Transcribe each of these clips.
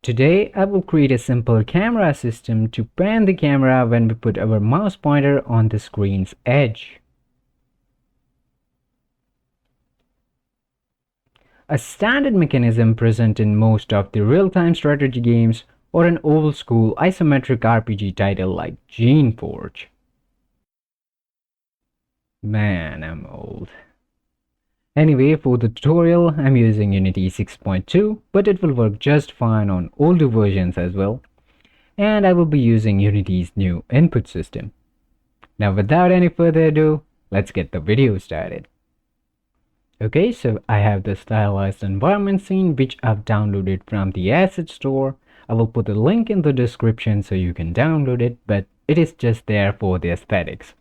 Today I will create a simple camera system to pan the camera when we put our mouse pointer on the screen's edge. A standard mechanism present in most of the real-time strategy games or an old-school isometric RPG title like Geneforge. Man, I'm old. Anyway, for the tutorial, I'm using Unity 6.2, but it will work just fine on older versions as well. And I will be using Unity's new input system. Now, without any further ado, let's get the video started. Okay, so I have the stylized environment scene which I've downloaded from the asset store. I will put a link in the description so you can download it, but it is just there for the aesthetics.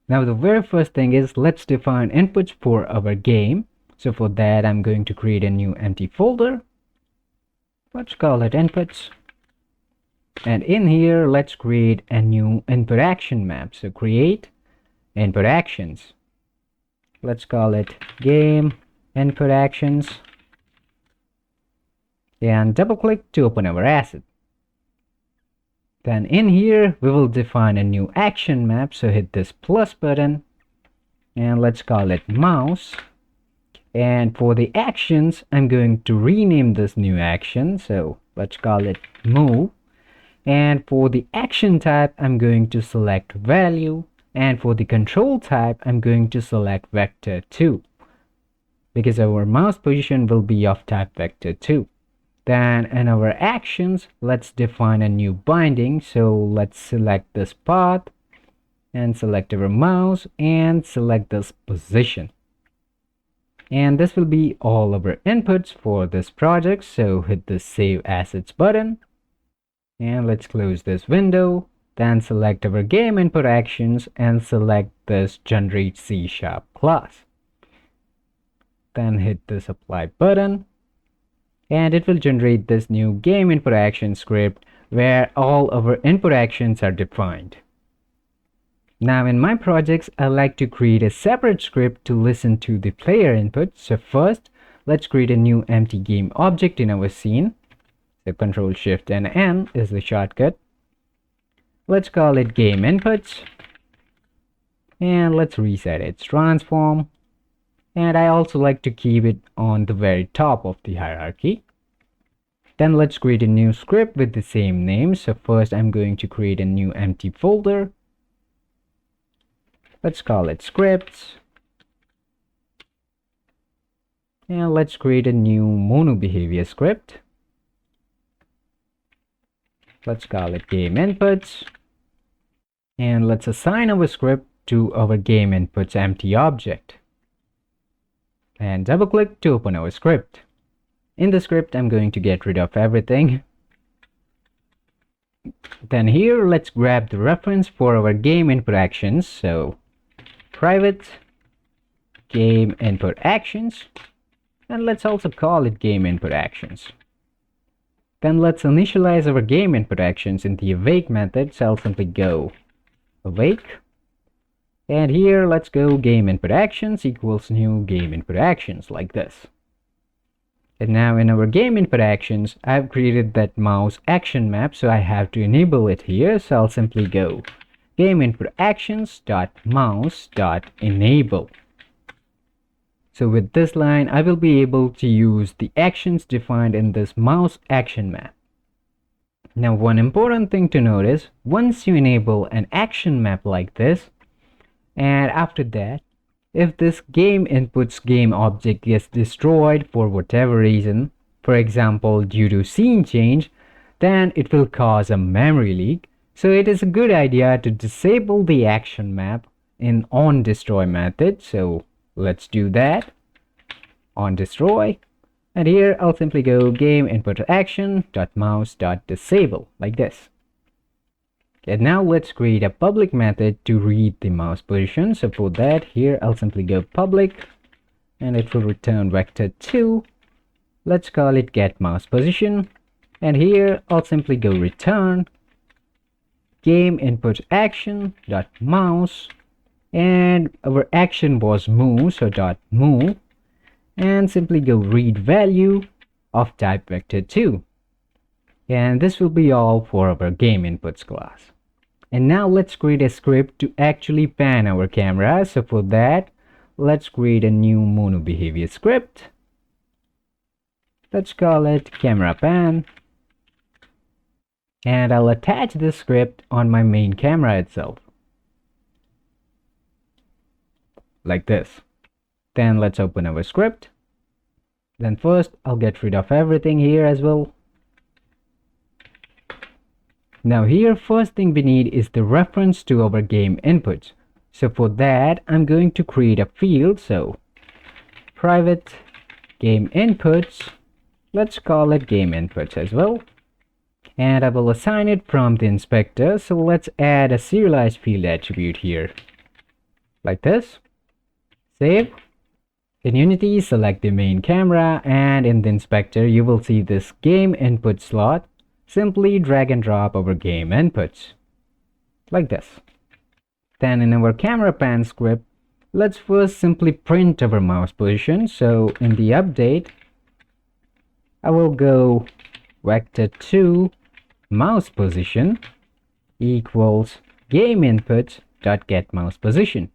Now the very first thing is let's define inputs for our game. So for that I'm going to create a new empty folder. Let's call it inputs. And in here let's create a new input action map. So create input actions. Let's call it game input actions. And double click to open our asset. Then in here we will define a new action map, so hit this plus button and let's call it mouse. And for the actions I'm going to rename this new action, so let's call it move. And for the action type I'm going to select value, and for the control type I'm going to select vector 2 because our mouse position will be of type vector 2. Then in our actions, let's define a new binding. So let's select this path and select our mouse and select this position. And this will be all our inputs for this project. So hit the Save Assets button and let's close this window. Then select our game input actions and select this Generate C# class. Then hit this Apply button. And it will generate this new game input action script where all our input actions are defined. Now in my projects, I like to create a separate script to listen to the player input. So first, let's create a new empty game object in our scene. So Control Shift and N is the shortcut. Let's call it game inputs. And let's reset its transform. And I also like to keep it on the very top of the hierarchy. Then let's create a new script with the same name. So first I'm going to create a new empty folder. Let's call it scripts. And let's create a new mono behavior script. Let's call it game inputs. And let's assign our script to our game inputs empty object. And double click to open our script. In the script, I'm going to get rid of everything. Then here, let's grab the reference for our game input actions. So private game input actions. And let's also call it game input actions. Then let's initialize our game input actions in the awake method. So I'll simply go awake. And here, let's go game input actions equals new game input actions like this. And now in our game input actions, I've created that mouse action map. So I have to enable it here. So I'll simply go game input actions dot mouse dot enable. So with this line, I will be able to use the actions defined in this mouse action map. Now, one important thing to notice, once you enable an action map like this, and after that, if this game inputs game object gets destroyed for whatever reason, for example due to scene change, then it will cause a memory leak. So it is a good idea to disable the action map in onDestroy method. So let's do that. onDestroy. And here I'll simply go game input action dot mouse dot disable like this. And now let's create a public method to read the mouse position. So for that, here I'll simply go public and it will return vector 2. Let's call it get mouse position. And here I'll simply go return game input action dot mouse, and our action was move, so dot move, and simply go read value of type vector2. And this will be all for our game inputs class. And now let's create a script to actually pan our camera. So for that, let's create a new mono behavior script. Let's call it camera pan. And I'll attach this script on my main camera itself. Like this. Then let's open our script. Then first, I'll get rid of everything here as well. Now here, first thing we need is the reference to our game inputs. So for that, I'm going to create a field. So private game inputs. Let's call it game inputs as well. And I will assign it from the inspector. So let's add a serialized field attribute here. Like this. Save. In Unity, select the main camera, and in the inspector, you will see this game input slot. Simply drag and drop our game inputs. Like this. Then in our camera pan script, let's first simply print our mouse position. So in the update, I will go vector2 mouse position equals game input dot get mouse position.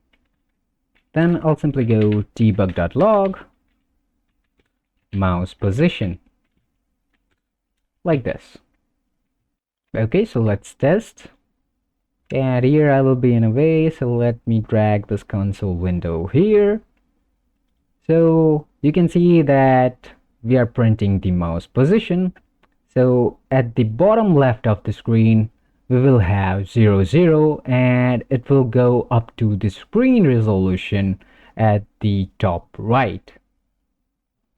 Then I'll simply go debug.log mouse position. Like this. Okay, so let's test. And here I will be in a way, so let me drag this console window here. So you can see that we are printing the mouse position. So at the bottom left of the screen, we will have 0, 0, and it will go up to the screen resolution at the top right.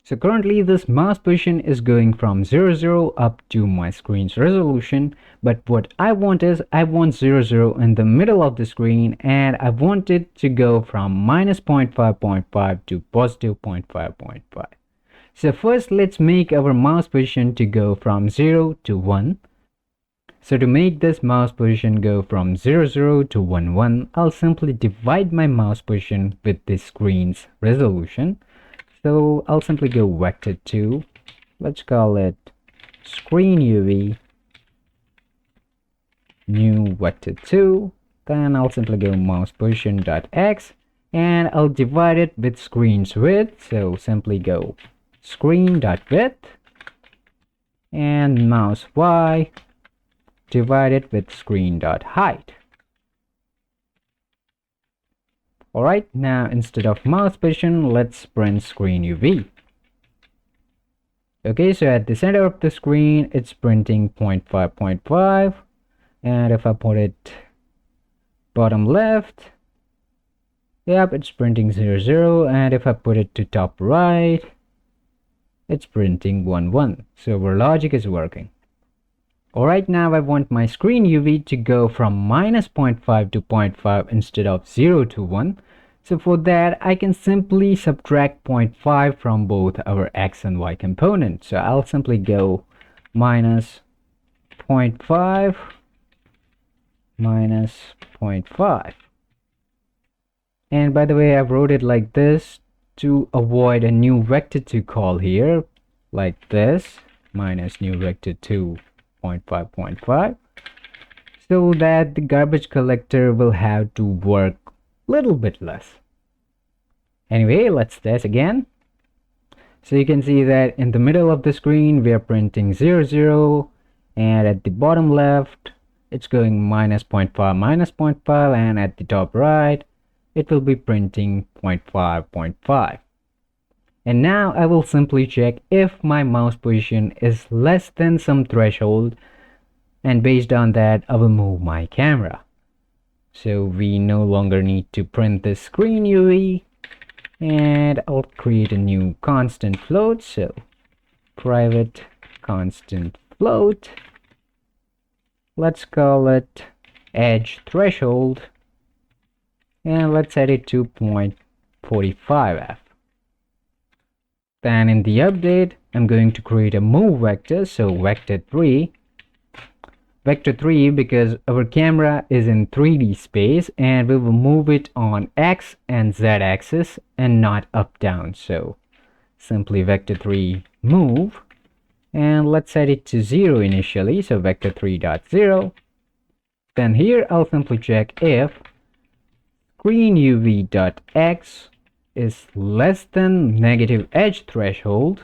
So currently this mouse position is going from 0, 0 up to my screen's resolution, but what I want is I want 0, 0 in the middle of the screen, and I want it to go from minus 0.5.5 to positive 0.5.5. So first let's make our mouse position to go from 0 to 1. So to make this mouse position go from 0, 0 to 1, 1, I'll simply divide my mouse position with the screen's resolution. So I'll simply go vector2. Let's call it screen UV new vector2. Then I'll simply go mouse position.x, and I'll divide it with screen's width. So simply go screen.width, and mouse y divided with screen.height. Alright, now instead of mouse position, let's print screen UV. Okay, so at the center of the screen, it's printing 0.5.5, and if I put it bottom left, yep, it's printing 0, 0, and if I put it to top right, it's printing 1, 1. So our logic is working. Alright, now I want my screen UV to go from minus 0.5 to 0.5 instead of 0 to 1. So for that, I can simply subtract 0.5 from both our X and Y components. So I'll simply go minus 0.5 minus 0.5. And by the way, I wrote it like this to avoid a new vector2 call here, like this, minus new vector2 0.5.5, so that the garbage collector will have to work a little bit less. Anyway, let's test again. So you can see that in the middle of the screen we are printing 0, 0, and at the bottom left it's going minus 0.5, and at the top right it will be printing 0.5.5. And now I will simply check if my mouse position is less than some threshold, and based on that I will move my camera. So we no longer need to print this screen UV, and I'll create a new constant float. So private constant float, let's call it edge threshold, and let's set it to 0.45f. Then in the update, I'm going to create a move vector. So vector3, because our camera is in 3D space, and we will move it on X and Z axis and not up down. So simply vector3 move, and let's set it to 0 initially, so vector3 dot 0. Then here I'll simply check if screen uv dot x is less than negative edge threshold.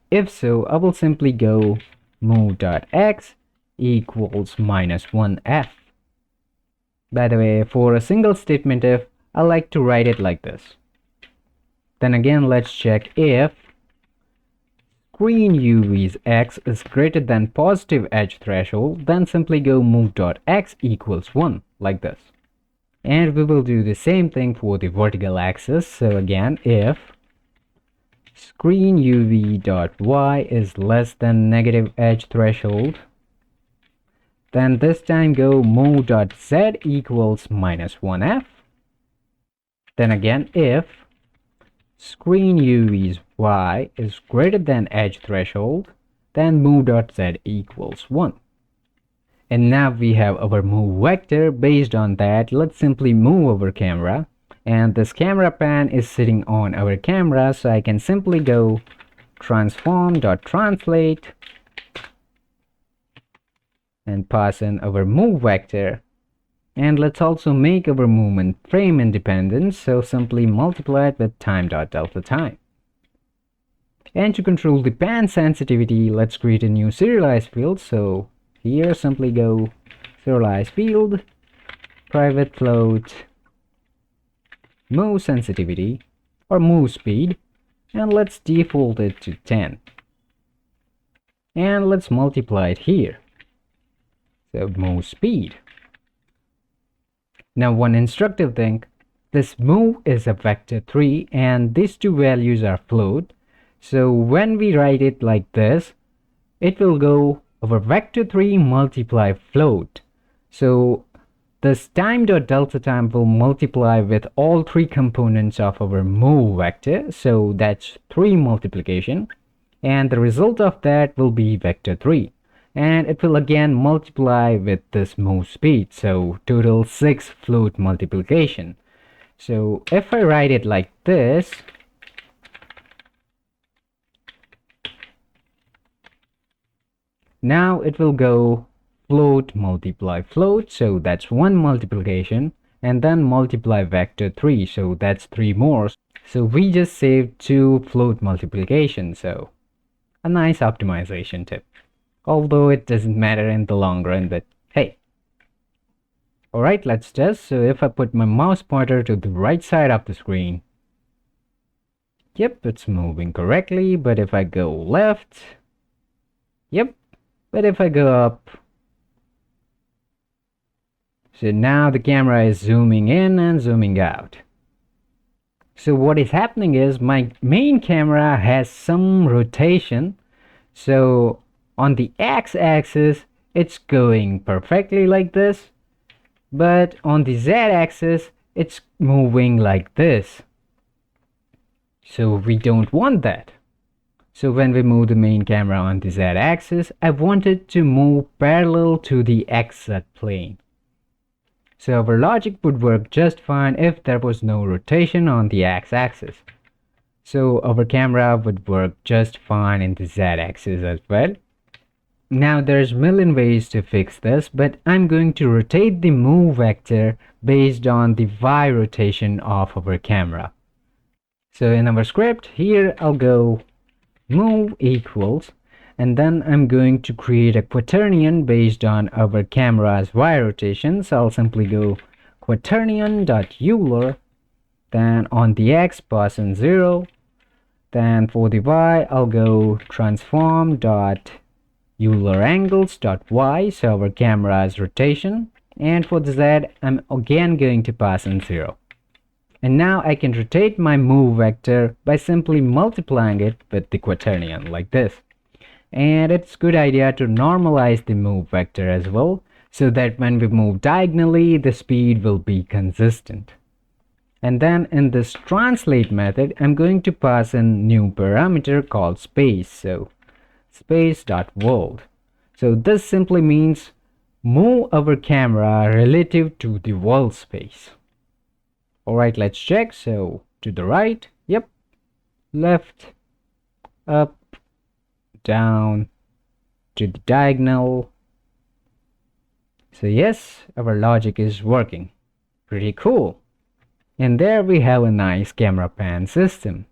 If so, I will simply go move dot x equals -1f. By the way, for a single statement if, I like to write it like this. Then again, let's check if screen UV's x is greater than positive edge threshold, then simply go move dot x equals 1 like this. And we will do the same thing for the vertical axis. So again, if screen UV dot y is less than negative edge threshold, then this time go move dot z equals -1f. Then again, if screen UV's y is greater than edge threshold, then move dot z equals 1. And now we have our move vector. Based on that, let's simply move our camera. And this camera pan is sitting on our camera, so I can simply go transform.translate and pass in our move vector. And let's also make our movement frame independent, so simply multiply it with time.delta time. And to control the pan sensitivity, let's create a new serialized field. So here simply go serialized field, private float, move sensitivity or move speed, and let's default it to 10. And let's multiply it here. So move speed. Now one instructive thing, this move is a vector 3 and these two values are float. So when we write it like this, it will go over vector 3 multiply float. So this time.delta time will multiply with all three components of our move vector. So that's 3 multiplication. And the result of that will be vector 3. And it will again multiply with this move speed. So total 6 float multiplication. So if I write it like this, now it will go float multiply float, so that's 1 multiplication, and then multiply vector 3, so that's 3 more. So we just saved 2 float multiplications, so a nice optimization tip. Although it doesn't matter in the long run, but hey. Alright, let's test. So if I put my mouse pointer to the right side of the screen, yep, it's moving correctly, but if I go left, yep, but if I go up, so now the camera is zooming in and zooming out. So what is happening is my main camera has some rotation. So on the x-axis, it's going perfectly like this. But on the z-axis, it's moving like this. So we don't want that. So when we move the main camera on the z-axis, I want it to move parallel to the xz plane. So our logic would work just fine if there was no rotation on the x-axis. So our camera would work just fine in the z-axis as well. Now there's a million ways to fix this, but I'm going to rotate the move vector based on the y rotation of our camera. So in our script here, I'll go move equals, and then I'm going to create a quaternion based on our camera's y rotation. So I'll simply go quaternion.euler, then on the x pass in 0, then for the y I'll go transform.euler angles.y, so our camera's rotation, and for the z I'm again going to pass in 0. And now I can rotate my move vector by simply multiplying it with the quaternion like this. And it's a good idea to normalize the move vector as well, so that when we move diagonally, the speed will be consistent. And then in this translate method, I'm going to pass in new parameter called space. So space.world. So this simply means move our camera relative to the world space. Alright, let's check. So to the right, yep, left, up, down to the diagonal. So yes, our logic is working. Pretty cool. And there we have a nice camera pan system.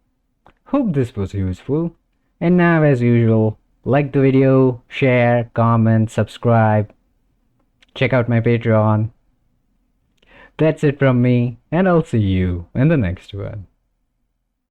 Hope this was useful. And now as usual, like the video, share, comment, subscribe. Check out my Patreon. That's it from me, and I'll see you in the next one.